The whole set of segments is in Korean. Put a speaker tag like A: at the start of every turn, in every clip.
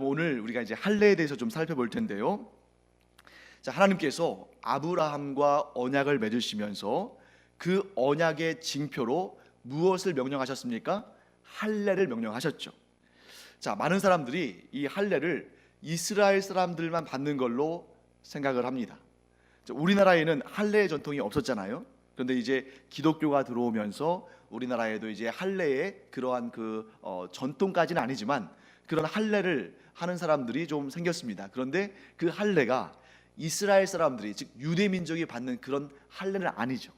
A: 오늘 우리가 이제 할례에 대해서 좀 살펴볼 텐데요. 자, 하나님께서 아브라함과 언약을 맺으시면서 그 언약의 징표로 무엇을 명령하셨습니까? 할례를 명령하셨죠. 자, 많은 사람들이 이 할례를 이스라엘 사람들만 받는 걸로 생각을 합니다. 자, 우리나라에는 할례의 전통이 없었잖아요. 그런데 이제 기독교가 들어오면서 우리나라에도 이제 할례의 그러한 전통까지는 아니지만 그런 할례를 하는 사람들이 좀 생겼습니다. 그런데 그 할례가 이스라엘 사람들이, 즉 유대 민족이 받는 그런 할례는 아니죠.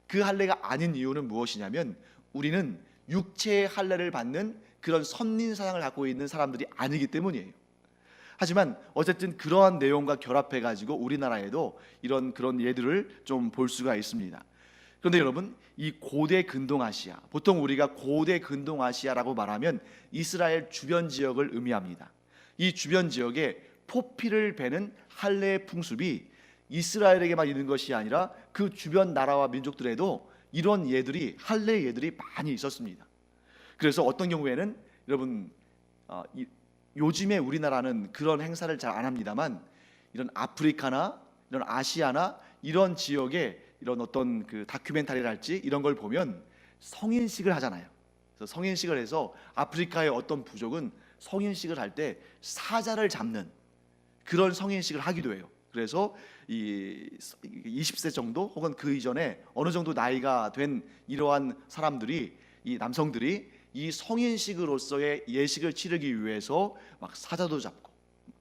A: 그 할례가 아닌 이유는 무엇이냐면 우리는 육체의 할례를 받는 그런 선민 사상을 갖고 있는 사람들이 아니기 때문이에요. 하지만 어쨌든 그러한 내용과 결합해 가지고 우리나라에도 이런 그런 예들을 좀 볼 수가 있습니다. 그런데 여러분, 이 고대 근동아시아, 보통 우리가 고대 근동아시아라고 말하면 이스라엘 주변 지역을 의미합니다. 이 주변 지역에 포피를 베는 할례의 풍습이 이스라엘에게만 있는 것이 아니라 그 주변 나라와 민족들에도 이런 예들이, 할례 예들이 많이 있었습니다. 그래서 어떤 경우에는 여러분, 요즘에 우리나라는 그런 행사를 잘 안 합니다만 이런 아프리카나 이런 아시아나 이런 지역에 이런 어떤 그 다큐멘터리랄지 이런 걸 보면 성인식을 하잖아요. 그래서 성인식을 해서 아프리카의 어떤 부족은 성인식을 할 때 사자를 잡는 그런 성인식을 하기도 해요. 그래서 이 20세 정도 혹은 그 이전에 어느 정도 나이가 된 이러한 사람들이, 이 남성들이 이 성인식으로서의 예식을 치르기 위해서 막 사자도 잡고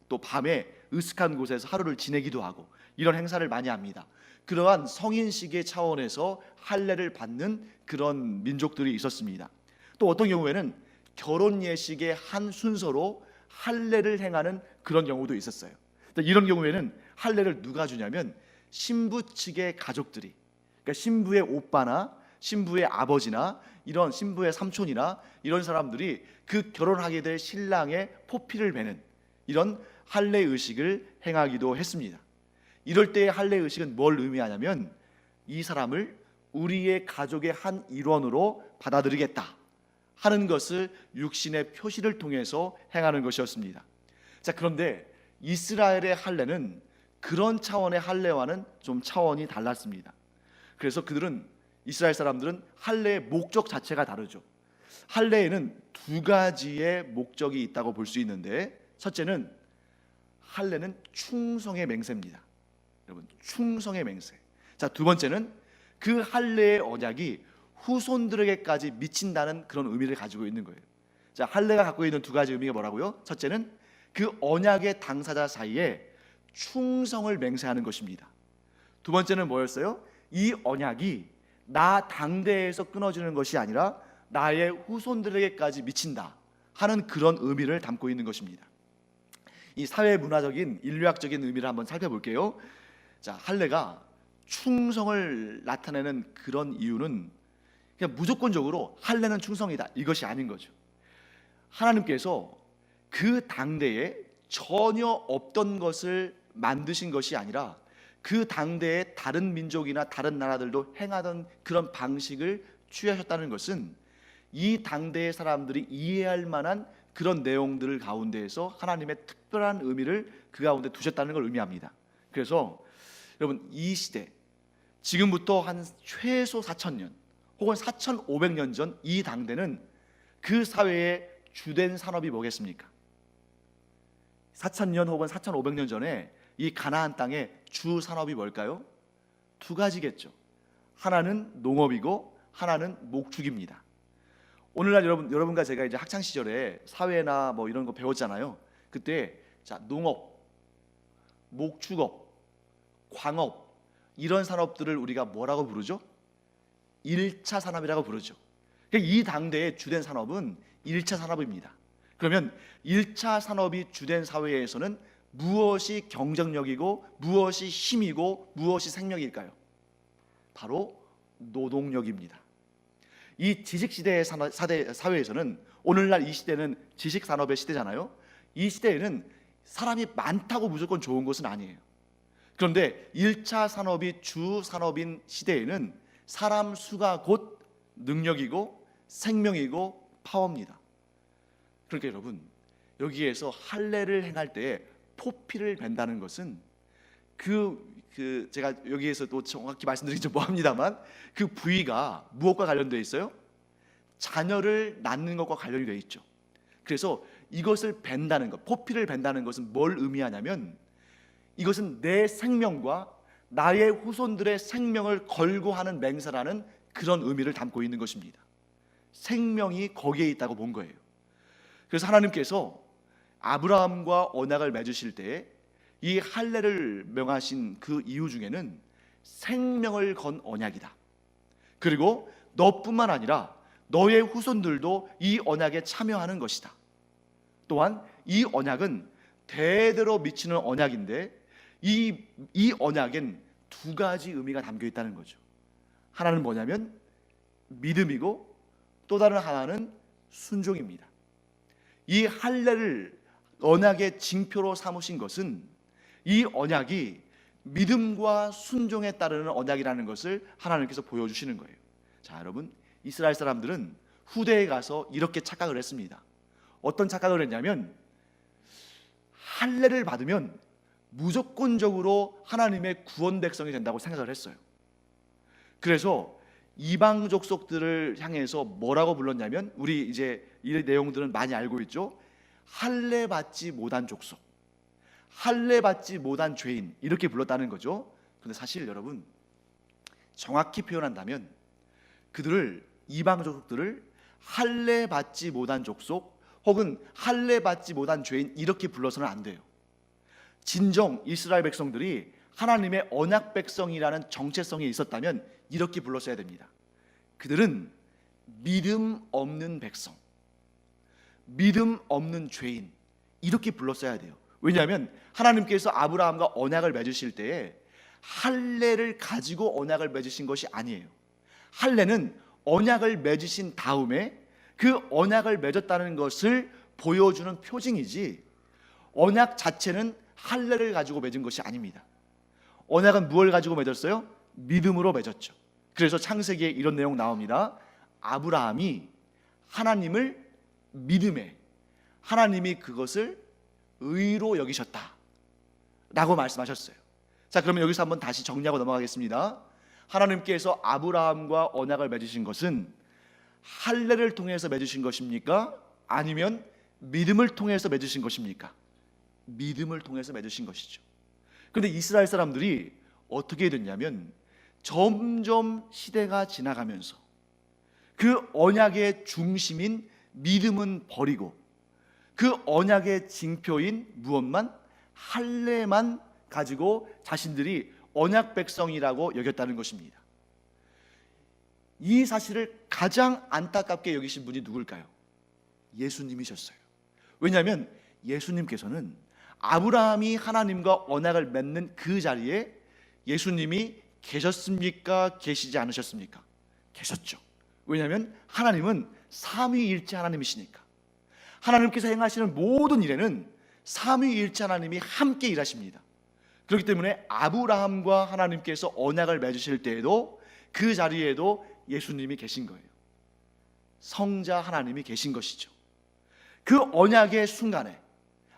A: 또 밤에 으슥한 곳에서 하루를 지내기도 하고 이런 행사를 많이 합니다. 그러한 성인식의 차원에서 할례를 받는 그런 민족들이 있었습니다. 또 어떤 경우에는 결혼 예식의 한 순서로 할례를 행하는 그런 경우도 있었어요. 이런 경우에는 할례를 누가 주냐면 신부 측의 가족들이, 그러니까 신부의 오빠나 신부의 아버지나 이런 신부의 삼촌이나 이런 사람들이 그 결혼하게 될 신랑의 포피를 베는 이런 할례 의식을 행하기도 했습니다. 이럴 때의 할례 의식은 뭘 의미하냐면 이 사람을 우리의 가족의 한 일원으로 받아들이겠다 하는 것을 육신의 표시를 통해서 행하는 것이었습니다. 자, 그런데 이스라엘의 할례는 그런 차원의 할례와는 좀 차원이 달랐습니다. 그래서 이스라엘 사람들은 할례의 목적 자체가 다르죠. 할례에는 두 가지의 목적이 있다고 볼 수 있는데, 첫째는 할례는 충성의 맹세입니다. 여러분, 충성의 맹세. 자, 두 번째는 그 할례의 언약이 후손들에게까지 미친다는 그런 의미를 가지고 있는 거예요. 자, 할례가 갖고 있는 두 가지 의미가 뭐라고요? 첫째는 그 언약의 당사자 사이에 충성을 맹세하는 것입니다. 두 번째는 뭐였어요? 이 언약이 나 당대에서 끊어지는 것이 아니라 나의 후손들에게까지 미친다 하는 그런 의미를 담고 있는 것입니다. 이 사회 문화적인 인류학적인 의미를 한번 살펴볼게요. 자, 할례가 충성을 나타내는 그런 이유는 그냥 무조건적으로 할례는 충성이다 이것이 아닌 거죠. 하나님께서 그 당대에 전혀 없던 것을 만드신 것이 아니라 그 당대에 다른 민족이나 다른 나라들도 행하던 그런 방식을 취하셨다는 것은 이 당대의 사람들이 이해할 만한 그런 내용들을 가운데에서 하나님의 특별한 의미를 그 가운데 두셨다는 걸 의미합니다. 그래서 여러분, 이 시대, 지금부터 한 최소 4,000년 혹은 4,500년 전 이 당대는 그 사회의 주된 산업이 뭐겠습니까? 4,000년 혹은 4,500년 전에 이 가나안 땅의 주 산업이 뭘까요? 두 가지겠죠. 하나는 농업이고 하나는 목축입니다. 오늘날 여러분과 제가 이제 학창 시절에 사회나 뭐 이런 거 배웠잖아요. 그때 자, 농업, 목축업, 광업 이런 산업들을 우리가 뭐라고 부르죠? 1차 산업이라고 부르죠. 이 당대의 주된 산업은 1차 산업입니다. 그러면 1차 산업이 주된 사회에서는 무엇이 경쟁력이고 무엇이 힘이고 무엇이 생명일까요? 바로 노동력입니다. 이 지식시대의 사회에서는, 오늘날 이 시대는 지식산업의 시대잖아요. 이 시대에는 사람이 많다고 무조건 좋은 것은 아니에요. 그런데 1차 산업이 주 산업인 시대에는 사람 수가 곧 능력이고 생명이고 파워입니다. 그러니까 여기에서 할례를 행할 때에 포피를 벤다는 것은 제가 여기에서 또 정확히 말씀드리기 좀 뭐합니다만 그 부위가 무엇과 관련되어 있어요? 자녀를 낳는 것과 관련이 되어 있죠. 그래서 이것을 벤다는 것, 포피를 벤다는 것은 뭘 의미하냐면 이것은 내 생명과 나의 후손들의 생명을 걸고 하는 맹세라는 그런 의미를 담고 있는 것입니다. 생명이 거기에 있다고 본 거예요. 그래서 하나님께서 아브라함과 언약을 맺으실 때에 이 할례를 명하신 그 이유 중에는 생명을 건 언약이다. 그리고 너뿐만 아니라 너의 후손들도 이 언약에 참여하는 것이다. 또한 이 언약은 대대로 미치는 언약인데 이 언약엔 두 가지 의미가 담겨 있다는 거죠. 하나는 뭐냐면 믿음이고 또 다른 하나는 순종입니다. 이 할례를 언약의 징표로 삼으신 것은 이 언약이 믿음과 순종에 따르는 언약이라는 것을 하나님께서 보여주시는 거예요. 자, 여러분, 이스라엘 사람들은 후대에 가서 이렇게 착각을 했습니다. 어떤 착각을 했냐면 할례를 받으면 무조건적으로 하나님의 구원 백성이 된다고 생각을 했어요. 그래서 이방 족속들을 향해서 뭐라고 불렀냐면, 우리 이제 이 내용들은 많이 알고 있죠. 할례 받지 못한 족속, 할례 받지 못한 죄인, 이렇게 불렀다는 거죠. 그런데 사실 여러분, 정확히 표현한다면 그들을, 이방 족속들을 할례 받지 못한 족속 혹은 할례 받지 못한 죄인 이렇게 불러서는 안 돼요. 진정 이스라엘 백성들이 하나님의 언약 백성이라는 정체성이 있었다면 이렇게 불렀어야 됩니다. 그들은 믿음 없는 백성, 믿음 없는 죄인, 이렇게 불렀어야 돼요. 왜냐하면 하나님께서 아브라함과 언약을 맺으실 때에 할례를 가지고 언약을 맺으신 것이 아니에요. 할례는 언약을 맺으신 다음에 그 언약을 맺었다는 것을 보여주는 표징이지, 언약 자체는 할례를 가지고 맺은 것이 아닙니다. 언약은 무엇을 가지고 맺었어요? 믿음으로 맺었죠. 그래서 창세기에 이런 내용 나옵니다. 아브라함이 하나님을 믿음에, 하나님이 그것을 의로 여기셨다 라고 말씀하셨어요. 자, 그러면 여기서 한번 다시 정리하고 넘어가겠습니다. 하나님께서 아브라함과 언약을 맺으신 것은 할례를 통해서 맺으신 것입니까? 아니면 믿음을 통해서 맺으신 것입니까? 믿음을 통해서 맺으신 것이죠. 그런데 이스라엘 사람들이 어떻게 됐냐면 점점 시대가 지나가면서 그 언약의 중심인 믿음은 버리고 그 언약의 징표인 무엇만? 할례만 가지고 자신들이 언약 백성이라고 여겼다는 것입니다. 이 사실을 가장 안타깝게 여기신 분이 누굴까요? 예수님이셨어요. 왜냐하면 예수님께서는 아브라함이 하나님과 언약을 맺는 그 자리에 예수님이 계셨습니까? 계시지 않으셨습니까? 계셨죠. 왜냐하면 하나님은 삼위일체 하나님이시니까. 하나님께서 행하시는 모든 일에는 삼위일체 하나님이 함께 일하십니다. 그렇기 때문에 아브라함과 하나님께서 언약을 맺으실 때에도 그 자리에도 예수님이 계신 거예요. 성자 하나님이 계신 것이죠. 그 언약의 순간에,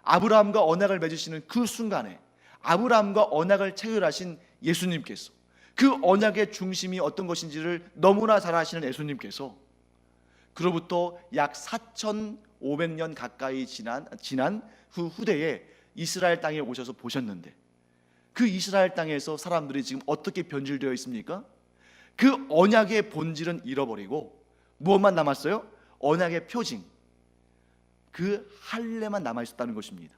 A: 아브라함과 언약을 맺으시는 그 순간에 아브라함과 언약을 체결하신 예수님께서, 그 언약의 중심이 어떤 것인지를 너무나 잘 아시는 예수님께서 그로부터 약 4,500년 가까이 지난 그 후대에 이스라엘 땅에 오셔서 보셨는데, 그 이스라엘 땅에서 사람들이 지금 어떻게 변질되어 있습니까? 그 언약의 본질은 잃어버리고 무엇만 남았어요? 언약의 표징, 그 할례만 남아있었다는 것입니다.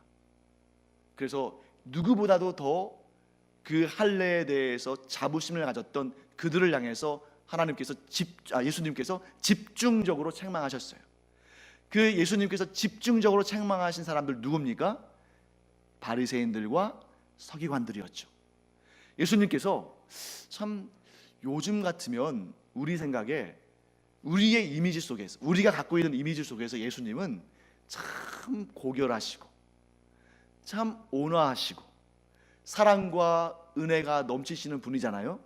A: 그래서 누구보다도 더 그 할례에 대해서 자부심을 가졌던 그들을 향해서 예수님께서 집중적으로 책망하셨어요. 그 예수님께서 집중적으로 책망하신 사람들 누굽니까? 바리새인들과 서기관들이었죠. 예수님께서 참 요즘 같으면 우리 생각에, 우리의 이미지 속에서, 우리가 갖고 있는 이미지 속에서 예수님은 참 고결하시고 참 온화하시고 사랑과 은혜가 넘치시는 분이잖아요.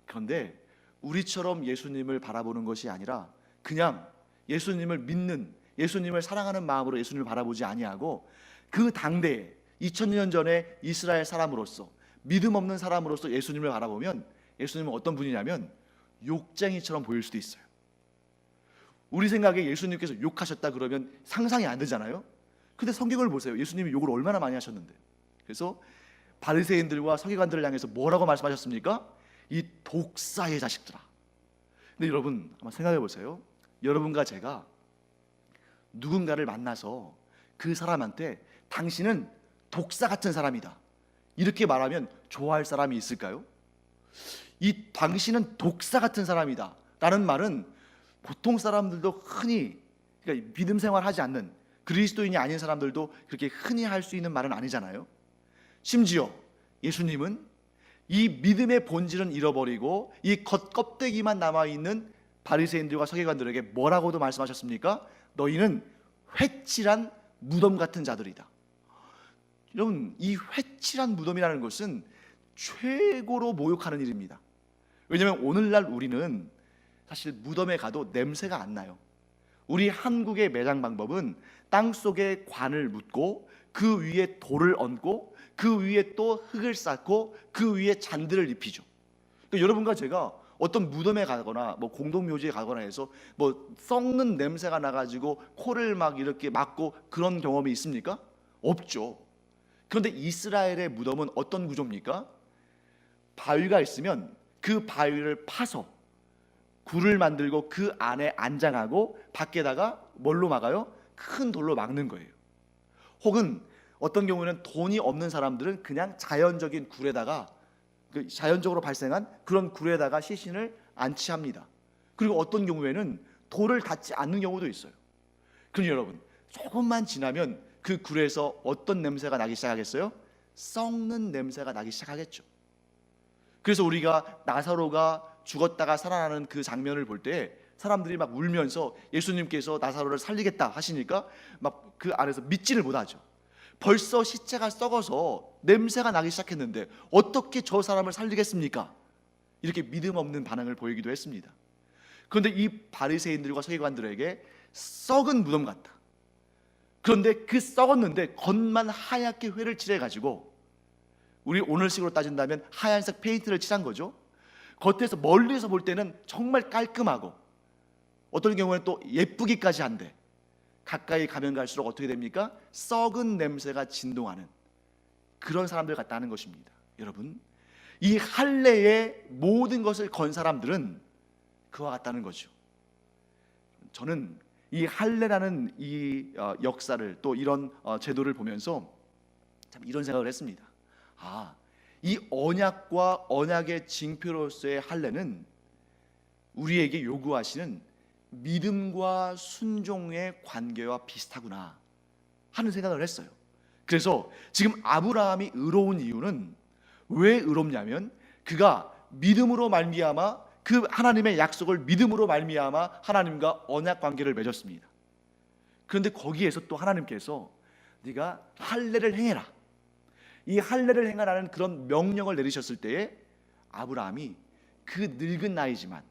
A: 그런데 우리처럼 예수님을 바라보는 것이 아니라 그냥 예수님을 믿는 예수님을 사랑하는 마음으로 예수님을 바라보지 아니하고 그 당대에 2000년 전에 이스라엘 사람으로서 믿음 없는 사람으로서 예수님을 바라보면 예수님은 어떤 분이냐면 욕쟁이처럼 보일 수도 있어요. 우리 생각에 예수님께서 욕하셨다 그러면 상상이 안 되잖아요. 근데 성경을 보세요. 예수님이 욕을 얼마나 많이 하셨는데. 그래서 바리새인들과 서기관들을 향해서 뭐라고 말씀하셨습니까? 이 독사의 자식들아. 근데 여러분 한번 생각해 보세요. 여러분과 제가 누군가를 만나서 그 사람한테 당신은 독사 같은 사람이다 이렇게 말하면 좋아할 사람이 있을까요? 이 당신은 독사 같은 사람이다 라는 말은 보통 사람들도 흔히, 그러니까 믿음 생활하지 않는 그리스도인이 아닌 사람들도 그렇게 흔히 할 수 있는 말은 아니잖아요. 심지어 예수님은 이 믿음의 본질은 잃어버리고 이 겉껍데기만 남아있는 바리새인들과 서기관들에게 뭐라고도 말씀하셨습니까? 너희는 회칠한 무덤 같은 자들이다. 여러분, 이 회칠한 무덤이라는 것은 최고로 모욕하는 일입니다. 왜냐하면 오늘날 우리는 사실 무덤에 가도 냄새가 안 나요. 우리 한국의 매장 방법은 땅속에 관을 묻고 그 위에 돌을 얹고 그 위에 또 흙을 쌓고 그 위에 잔들을 입히죠. 그러니까 여러분과 제가 어떤 무덤에 가거나 뭐 공동묘지에 가거나 해서 뭐 썩는 냄새가 나가지고 코를 막 이렇게 막고 그런 경험이 있습니까? 없죠. 그런데 이스라엘의 무덤은 어떤 구조입니까? 바위가 있으면 그 바위를 파서 굴을 만들고 그 안에 안장하고 밖에다가 뭘로 막아요? 큰 돌로 막는 거예요. 혹은 어떤 경우에는 돈이 없는 사람들은 그냥 자연적인 굴에다가 자연적으로 발생한 그런 굴에다가 시신을 안치합니다. 그리고 어떤 경우에는 돌을 닿지 않는 경우도 있어요. 그러니 여러분, 조금만 지나면 그 굴에서 어떤 냄새가 나기 시작하겠어요? 썩는 냄새가 나기 시작하겠죠. 그래서 우리가 나사로가 죽었다가 살아나는 그 장면을 볼 때 사람들이 막 울면서 예수님께서 나사로를 살리겠다 하시니까 막 그 안에서 믿지를 못하죠. 벌써 시체가 썩어서 냄새가 나기 시작했는데 어떻게 저 사람을 살리겠습니까? 이렇게 믿음 없는 반응을 보이기도 했습니다. 그런데 이 바리새인들과 서기관들에게 썩은 무덤 같다. 그런데 그 썩었는데 겉만 하얗게 회를 칠해가지고, 우리 오늘식으로 따진다면 하얀색 페인트를 칠한 거죠. 겉에서 멀리서 볼 때는 정말 깔끔하고 어떤 경우에는 또 예쁘기까지 한데 가까이 가면 갈수록 어떻게 됩니까? 썩은 냄새가 진동하는 그런 사람들 같다는 것입니다. 여러분, 이 할례의 모든 것을 건 사람들은 그와 같다는 거죠. 저는 이 할례라는 이 역사를 또 이런 제도를 보면서 참 이런 생각을 했습니다. 이 언약과 언약의 징표로서의 할례는 우리에게 요구하시는 믿음과 순종의 관계와 비슷하구나 하는 생각을 했어요. 그래서 지금 아브라함이 의로운 이유는 왜 의롭냐면 그가 믿음으로 말미암아 그 하나님의 약속을 믿음으로 말미암아 하나님과 언약 관계를 맺었습니다. 그런데 거기에서 또 하나님께서 네가 할례를 행해라, 이 할례를 행하라는 그런 명령을 내리셨을 때에 아브라함이 그 늙은 나이지만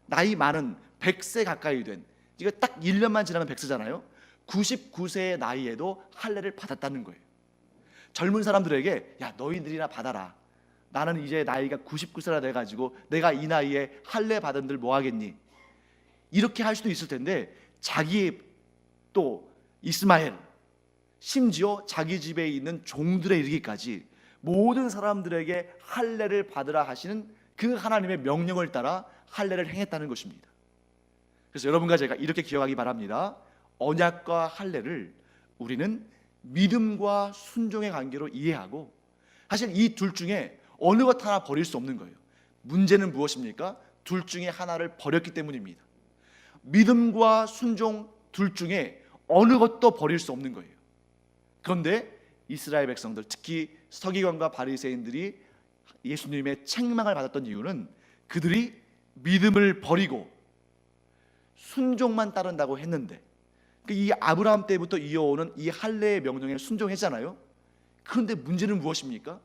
A: 나이 많은 100세 가까이 된, 이거 딱 1년만 지나면 100세잖아요. 99세의 나이에도 할례를 받았다는 거예요. 젊은 사람들에게 야 너희들이나 받아라, 나는 이제 나이가 99세나 돼가지고 내가 이 나이에 할례 받은들 뭐 하겠니, 이렇게 할 수도 있을 텐데 자기 또 이스마엘, 심지어 자기 집에 있는 종들에 이르기까지 모든 사람들에게 할례를 받으라 하시는 그 하나님의 명령을 따라 할례를 행했다는 것입니다. 그래서 여러분과 제가 이렇게 기억하기 바랍니다. 언약과 할례를 우리는 믿음과 순종의 관계로 이해하고, 사실 이 둘 중에 어느 것 하나 버릴 수 없는 거예요. 문제는 무엇입니까? 둘 중에 하나를 버렸기 때문입니다. 믿음과 순종 둘 중에 어느 것도 버릴 수 없는 거예요. 그런데 이스라엘 백성들, 특히 서기관과 바리새인들이 예수님의 책망을 받았던 이유는 그들이 믿음을 버리고 순종만 따른다고 했는데, 이 아브라함 때부터 이어오는 이 할례의 명령에 순종했잖아요. 그런데 문제는 무엇입니까?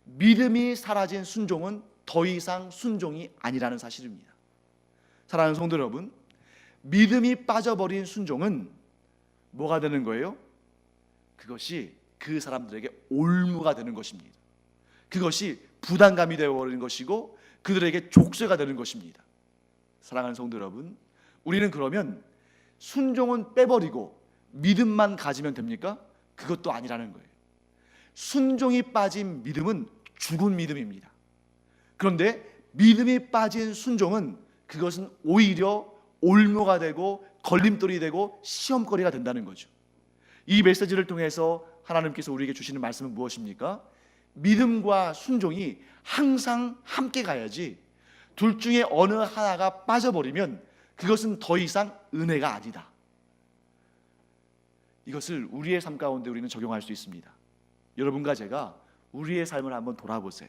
A: 믿음이 사라진 순종은 더 이상 순종이 아니라는 사실입니다. 사랑하는 성도 여러분, 믿음이 빠져버린 순종은 뭐가 되는 거예요? 그것이 그 사람들에게 올무가 되는 것입니다. 그것이 부담감이 되어버리는 것이고 그들에게 족쇄가 되는 것입니다. 사랑하는 성도 여러분, 우리는 그러면 순종은 빼버리고 믿음만 가지면 됩니까? 그것도 아니라는 거예요. 순종이 빠진 믿음은 죽은 믿음입니다. 그런데 믿음이 빠진 순종은 그것은 오히려 올무가 되고 걸림돌이 되고 시험거리가 된다는 거죠. 이 메시지를 통해서 하나님께서 우리에게 주시는 말씀은 무엇입니까? 믿음과 순종이 항상 함께 가야지 둘 중에 어느 하나가 빠져버리면 그것은 더 이상 은혜가 아니다. 이것을 우리의 삶 가운데 우리는 적용할 수 있습니다. 여러분과 제가 우리의 삶을 한번 돌아보세요.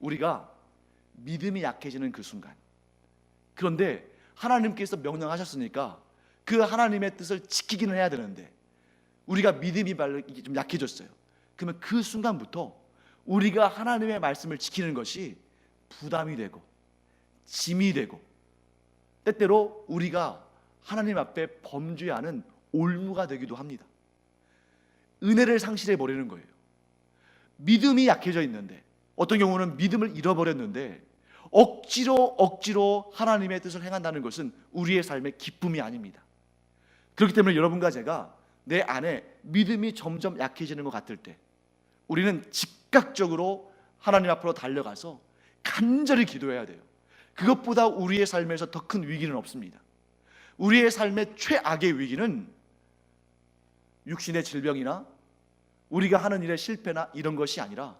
A: 우리가 믿음이 약해지는 그 순간, 그런데 하나님께서 명령하셨으니까 그 하나님의 뜻을 지키기는 해야 되는데 우리가 믿음이 좀 약해졌어요. 그러면 그 순간부터 우리가 하나님의 말씀을 지키는 것이 부담이 되고 짐이 되고 때때로 우리가 하나님 앞에 범죄하는 올무가 되기도 합니다. 은혜를 상실해 버리는 거예요. 믿음이 약해져 있는데, 어떤 경우는 믿음을 잃어버렸는데 억지로 하나님의 뜻을 행한다는 것은 우리의 삶의 기쁨이 아닙니다. 그렇기 때문에 여러분과 제가 내 안에 믿음이 점점 약해지는 것 같을 때 우리는 즉각적으로 하나님 앞으로 달려가서 간절히 기도해야 돼요. 그것보다 우리의 삶에서 더 큰 위기는 없습니다. 우리의 삶의 최악의 위기는 육신의 질병이나 우리가 하는 일의 실패나 이런 것이 아니라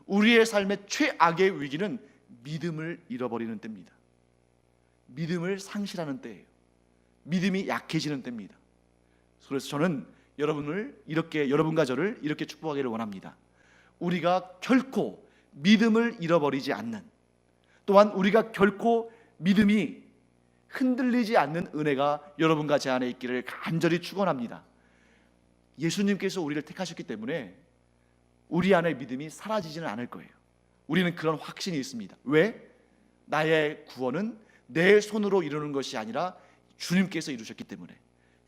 A: 우리의 삶의 최악의 위기는 믿음을 잃어버리는 때입니다. 믿음을 상실하는 때예요. 믿음이 약해지는 때입니다. 그래서 저는 여러분과 저를 이렇게 축복하기를 원합니다. 우리가 결코 믿음을 잃어버리지 않는, 또한 우리가 결코 믿음이 흔들리지 않는 은혜가 여러분과 제 안에 있기를 간절히 축원합니다. 예수님께서 우리를 택하셨기 때문에 우리 안에 믿음이 사라지지는 않을 거예요. 우리는 그런 확신이 있습니다. 왜? 나의 구원은 내 손으로 이루는 것이 아니라 주님께서 이루셨기 때문에.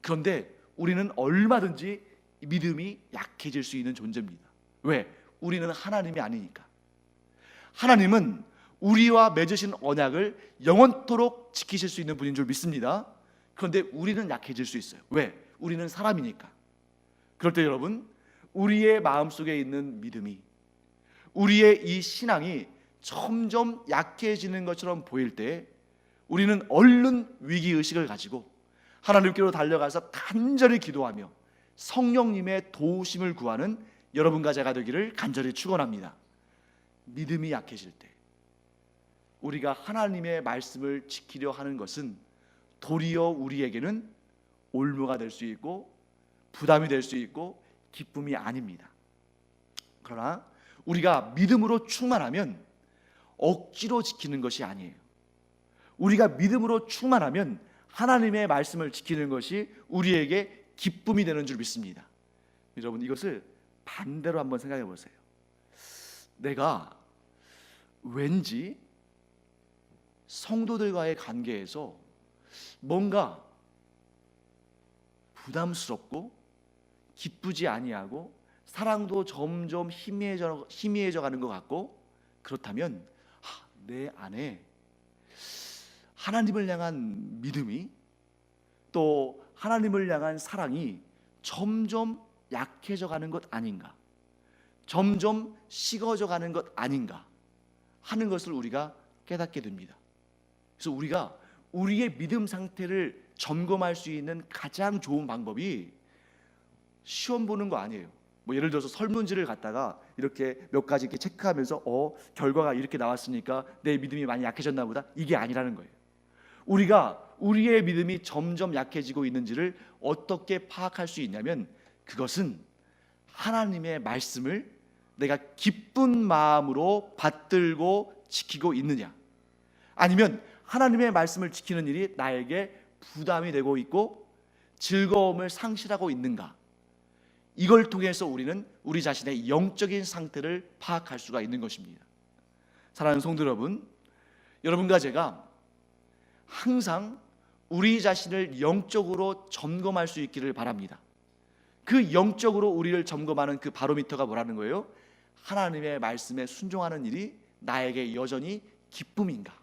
A: 그런데 우리는 얼마든지 믿음이 약해질 수 있는 존재입니다. 왜? 우리는 하나님이 아니니까. 하나님은 우리와 맺으신 언약을 영원토록 지키실 수 있는 분인 줄 믿습니다. 그런데 우리는 약해질 수 있어요. 왜? 우리는 사람이니까. 그럴 때 여러분, 우리의 마음속에 있는 믿음이, 우리의 이 신앙이 점점 약해지는 것처럼 보일 때 우리는 얼른 위기의식을 가지고 하나님께로 달려가서 간절히 기도하며 성령님의 도우심을 구하는 여러분과 제가 되기를 간절히 축원합니다. 믿음이 약해질 때 우리가 하나님의 말씀을 지키려 하는 것은 도리어 우리에게는 올무가 될 수 있고 부담이 될 수 있고 기쁨이 아닙니다. 그러나 우리가 믿음으로 충만하면 억지로 지키는 것이 아니에요. 우리가 믿음으로 충만하면 하나님의 말씀을 지키는 것이 우리에게 기쁨이 되는 줄 믿습니다. 여러분, 이것을 반대로 한번 생각해 보세요. 내가 왠지 성도들과의 관계에서 뭔가 부담스럽고 기쁘지 아니하고 사랑도 점점 희미해져 가는 것 같고, 그렇다면 내 안에 하나님을 향한 믿음이, 또 하나님을 향한 사랑이 점점 약해져 가는 것 아닌가, 점점 식어져 가는 것 아닌가 하는 것을 우리가 깨닫게 됩니다. 그래서 우리가 우리의 믿음 상태를 점검할 수 있는 가장 좋은 방법이 시험 보는 거 아니에요. 예를 들어서 설문지를 갖다가 이렇게 몇 가지 이렇게 체크하면서 결과가 이렇게 나왔으니까 내 믿음이 많이 약해졌나 보다, 이게 아니라는 거예요. 우리가 우리의 믿음이 점점 약해지고 있는지를 어떻게 파악할 수 있냐면, 그것은 하나님의 말씀을 내가 기쁜 마음으로 받들고 지키고 있느냐, 아니면 하나님의 말씀을 지키는 일이 나에게 부담이 되고 있고 즐거움을 상실하고 있는가, 이걸 통해서 우리는 우리 자신의 영적인 상태를 파악할 수가 있는 것입니다. 사랑하는 성도 여러분, 여러분과 제가 항상 우리 자신을 영적으로 점검할 수 있기를 바랍니다. 그 영적으로 우리를 점검하는 그 바로미터가 뭐라는 거예요? 하나님의 말씀에 순종하는 일이 나에게 여전히 기쁨인가?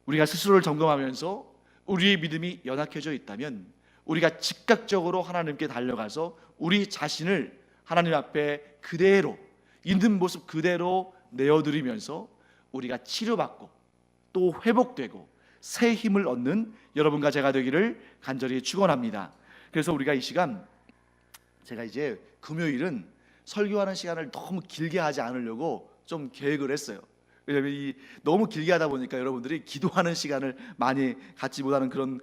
A: 우리가 스스로를 점검하면서 우리의 믿음이 연약해져 있다면 우리가 즉각적으로 하나님께 달려가서 우리 자신을 하나님 앞에 그대로 있는 모습 그대로 내어드리면서 우리가 치료받고 또 회복되고 새 힘을 얻는 여러분과 제가 되기를 간절히 축원합니다. 그래서 우리가 이 시간, 제가 이제 금요일은 설교하는 시간을 너무 길게 하지 않으려고 좀 계획을 했어요. 왜냐하면 너무 길게 하다 보니까 여러분들이 기도하는 시간을 많이 갖지 못하는 그런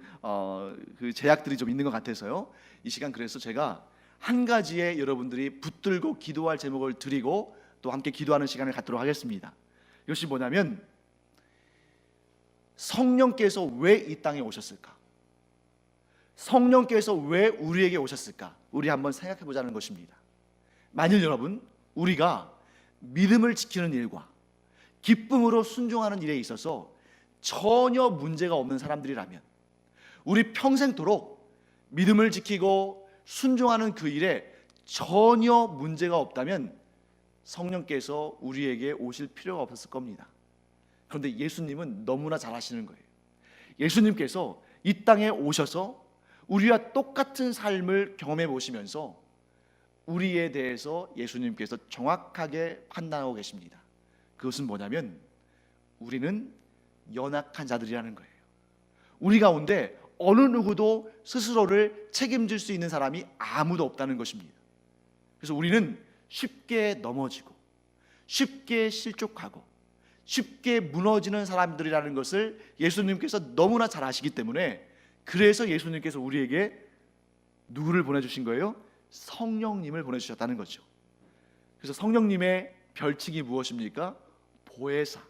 A: 그 제약들이 좀 있는 것 같아서요. 이 시간 그래서 제가 한 가지의 여러분들이 붙들고 기도할 제목을 드리고 또 함께 기도하는 시간을 갖도록 하겠습니다. 이것이 뭐냐면, 성령께서 왜 이 땅에 오셨을까? 성령께서 왜 우리에게 오셨을까? 우리 한번 생각해 보자는 것입니다. 만일 여러분, 우리가 믿음을 지키는 일과 기쁨으로 순종하는 일에 있어서 전혀 문제가 없는 사람들이라면, 우리 평생도록 믿음을 지키고 순종하는 그 일에 전혀 문제가 없다면 성령께서 우리에게 오실 필요가 없었을 겁니다. 그런데 예수님은 너무나 잘 아시는 거예요. 예수님께서 이 땅에 오셔서 우리와 똑같은 삶을 경험해 보시면서 우리에 대해서 예수님께서 정확하게 판단하고 계십니다. 그것은 뭐냐면, 우리는 연약한 자들이라는 거예요. 우리 가운데 어느 누구도 스스로를 책임질 수 있는 사람이 아무도 없다는 것입니다. 그래서 우리는 쉽게 넘어지고 쉽게 실족하고 쉽게 무너지는 사람들이라는 것을 예수님께서 너무나 잘 아시기 때문에, 그래서 예수님께서 우리에게 누구를 보내주신 거예요? 성령님을 보내주셨다는 거죠. 그래서 성령님의 별칭이 무엇입니까? 보혜사.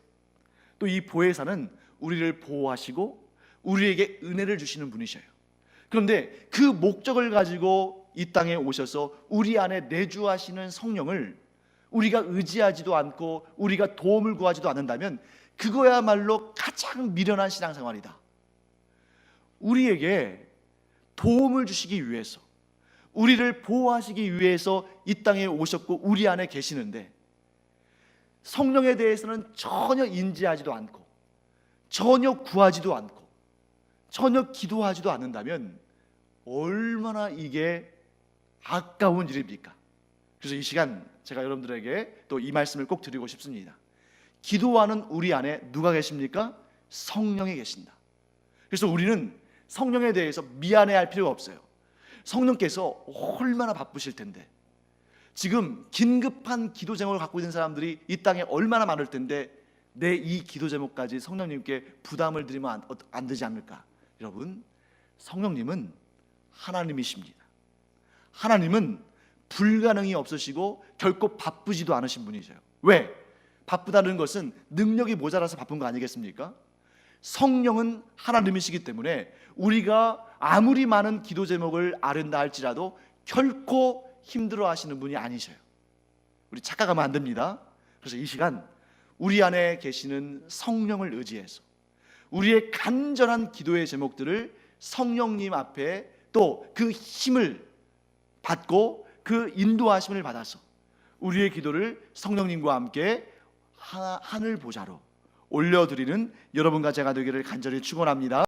A: 또 이 보혜사는 우리를 보호하시고 우리에게 은혜를 주시는 분이셔요. 그런데 그 목적을 가지고 이 땅에 오셔서 우리 안에 내주하시는 성령을 우리가 의지하지도 않고 우리가 도움을 구하지도 않는다면 그거야말로 가장 미련한 신앙생활이다. 우리에게 도움을 주시기 위해서, 우리를 보호하시기 위해서 이 땅에 오셨고 우리 안에 계시는데, 성령에 대해서는 전혀 인지하지도 않고 전혀 구하지도 않고 전혀 기도하지도 않는다면 얼마나 이게 아까운 일입니까? 그래서 이 시간 제가 여러분들에게 또 이 말씀을 꼭 드리고 싶습니다. 기도하는 우리 안에 누가 계십니까? 성령이 계신다. 그래서 우리는 성령에 대해서 미안해할 필요가 없어요. 성령께서 얼마나 바쁘실 텐데, 지금 긴급한 기도 제목을 갖고 있는 사람들이 이 땅에 얼마나 많을 텐데, 내 이 기도 제목까지 성령님께 부담을 드리면 안 되지 않을까? 여러분, 성령님은 하나님이십니다. 하나님은 불가능이 없으시고 결코 바쁘지도 않으신 분이세요. 왜? 바쁘다는 것은 능력이 모자라서 바쁜 거 아니겠습니까? 성령은 하나님이시기 때문에 우리가 아무리 많은 기도 제목을 아른다 할지라도 결코 힘들어 하시는 분이 아니셔요. 우리 착각하면 안 됩니다. 그래서 이 시간 우리 안에 계시는 성령을 의지해서 우리의 간절한 기도의 제목들을 성령님 앞에 또 그 힘을 받고 그 인도하심을 받아서 우리의 기도를 성령님과 함께 하늘 보좌로 올려드리는 여러분과 제가 되기를 간절히 축원합니다.